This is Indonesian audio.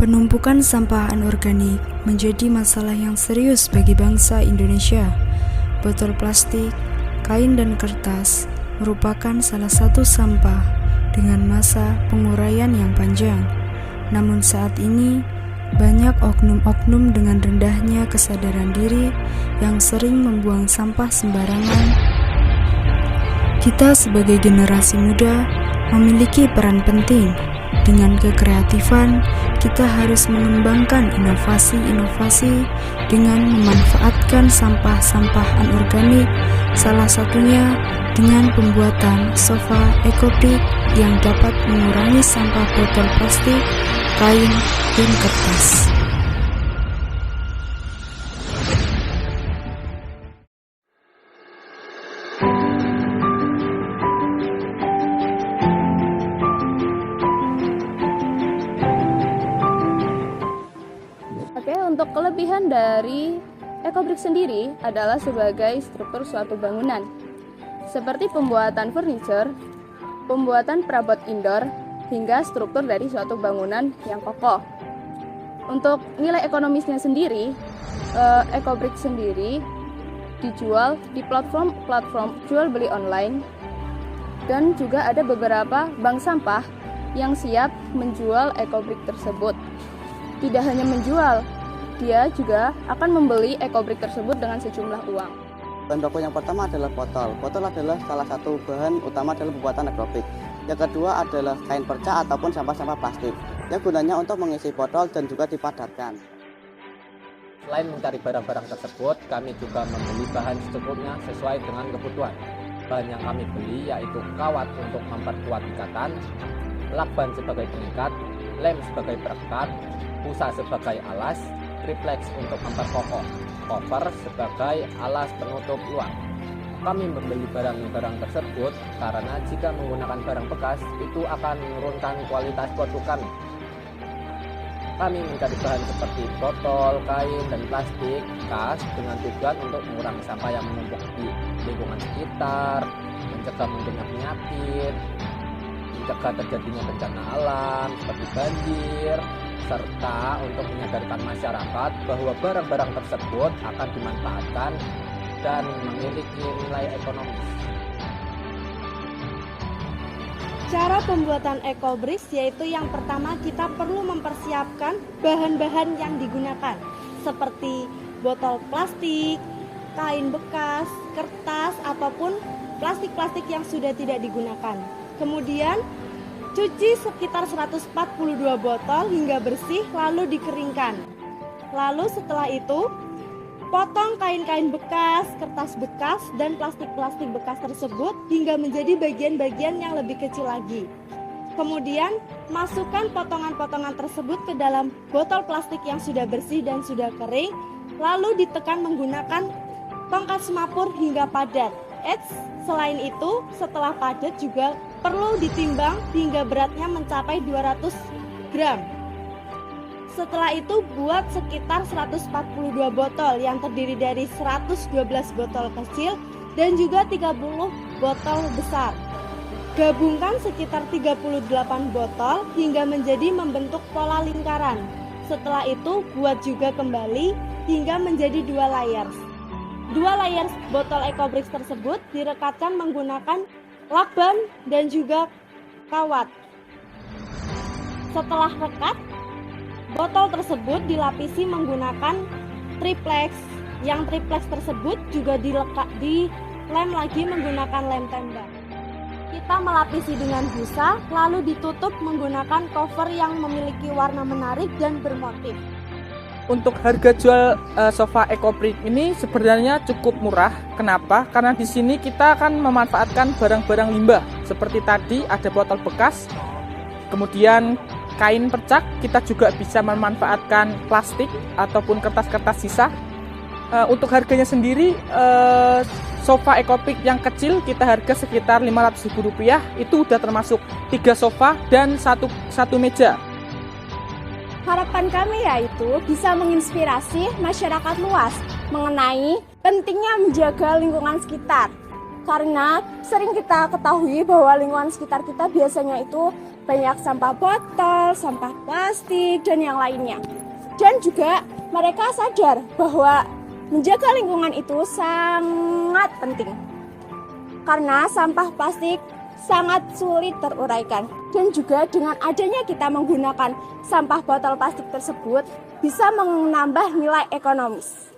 Penumpukan sampah anorganik menjadi masalah yang serius bagi bangsa Indonesia. Botol plastik, kain dan kertas merupakan salah satu sampah dengan masa penguraian yang panjang. Namun saat ini, banyak oknum-oknum dengan rendahnya kesadaran diri yang sering membuang sampah sembarangan. Kita sebagai generasi muda memiliki peran penting. Dengan kekreatifan, kita harus mengembangkan inovasi-inovasi dengan memanfaatkan sampah-sampah anorganik, salah satunya dengan pembuatan sofa ekobrik yang dapat mengurangi sampah botol plastik, kain, dan kertas. Untuk kelebihan dari ekobrik sendiri adalah sebagai struktur suatu bangunan, seperti pembuatan furniture, pembuatan perabot indoor, hingga struktur dari suatu bangunan yang kokoh. Untuk nilai ekonomisnya sendiri, ekobrik sendiri dijual di platform jual beli online, dan juga ada beberapa bank sampah yang siap menjual ekobrik tersebut. Tidak hanya menjual, dia juga akan membeli ekobrik tersebut dengan sejumlah uang. Bahan baku yang pertama adalah botol. Botol adalah salah satu bahan utama dalam pembuatan ekobrik. Yang kedua adalah kain perca ataupun sampah-sampah plastik yang gunanya untuk mengisi botol dan juga dipadatkan. Selain mencari barang-barang tersebut, kami juga membeli bahan secukupnya sesuai dengan kebutuhan. Bahan yang kami beli yaitu kawat untuk memperkuat ikatan, lakban sebagai pengikat, lem sebagai perekat, busa sebagai alas, triplex untuk memperkokoh, cover sebagai alas penutup luar. Kami membeli barang-barang tersebut karena jika menggunakan barang bekas itu akan menurunkan kualitas produk kami. Kami mencari bahan seperti botol, kain, dan plastik bekas dengan tujuan untuk mengurangi sampah yang menumpuk di lingkungan sekitar, mencegah munculnya penyakit, mencegah terjadinya bencana alam seperti banjir, serta untuk menyadarkan masyarakat bahwa barang-barang tersebut akan dimanfaatkan dan memiliki nilai ekonomis. Cara pembuatan ekobrik yaitu yang pertama kita perlu mempersiapkan bahan-bahan yang digunakan seperti botol plastik, kain bekas, kertas, ataupun plastik-plastik yang sudah tidak digunakan. Kemudian cuci sekitar 142 botol hingga bersih lalu dikeringkan. Lalu setelah itu, potong kain-kain bekas, kertas bekas, dan plastik-plastik bekas tersebut hingga menjadi bagian-bagian yang lebih kecil lagi. Kemudian, masukkan potongan-potongan tersebut ke dalam botol plastik yang sudah bersih dan sudah kering, lalu ditekan menggunakan tongkat semapur hingga padat. Selain itu, setelah padat juga perlu ditimbang hingga beratnya mencapai 200 gram. Setelah itu buat sekitar 142 botol yang terdiri dari 112 botol kecil dan juga 30 botol besar. Gabungkan sekitar 38 botol hingga menjadi membentuk pola lingkaran. Setelah itu buat juga kembali hingga menjadi 2 layers. 2 layers botol ekobrik tersebut direkatkan menggunakan lakban dan juga kawat. Setelah rekat, botol tersebut dilapisi menggunakan triplex. Yang triplex tersebut juga dilem lagi menggunakan lem tembak. Kita melapisi dengan busa, lalu ditutup menggunakan cover yang memiliki warna menarik dan bermotif. Untuk harga jual sofa ekobrik ini sebenarnya cukup murah. Kenapa? Karena di sini kita akan memanfaatkan barang-barang limbah. Seperti tadi ada botol bekas, kemudian kain percak, kita juga bisa memanfaatkan plastik ataupun kertas-kertas sisa. Untuk harganya sendiri, sofa ekobrik yang kecil kita harga sekitar Rp500.000. Itu udah termasuk 3 sofa dan satu meja. Harapan kami yaitu bisa menginspirasi masyarakat luas mengenai pentingnya menjaga lingkungan sekitar. Karena sering kita ketahui bahwa lingkungan sekitar kita biasanya itu banyak sampah botol, sampah plastik, dan yang lainnya. Dan juga mereka sadar bahwa menjaga lingkungan itu sangat penting. Karena sampah plastik sangat sulit teruraikan. Dan juga dengan adanya kita menggunakan sampah botol plastik tersebut bisa menambah nilai ekonomis.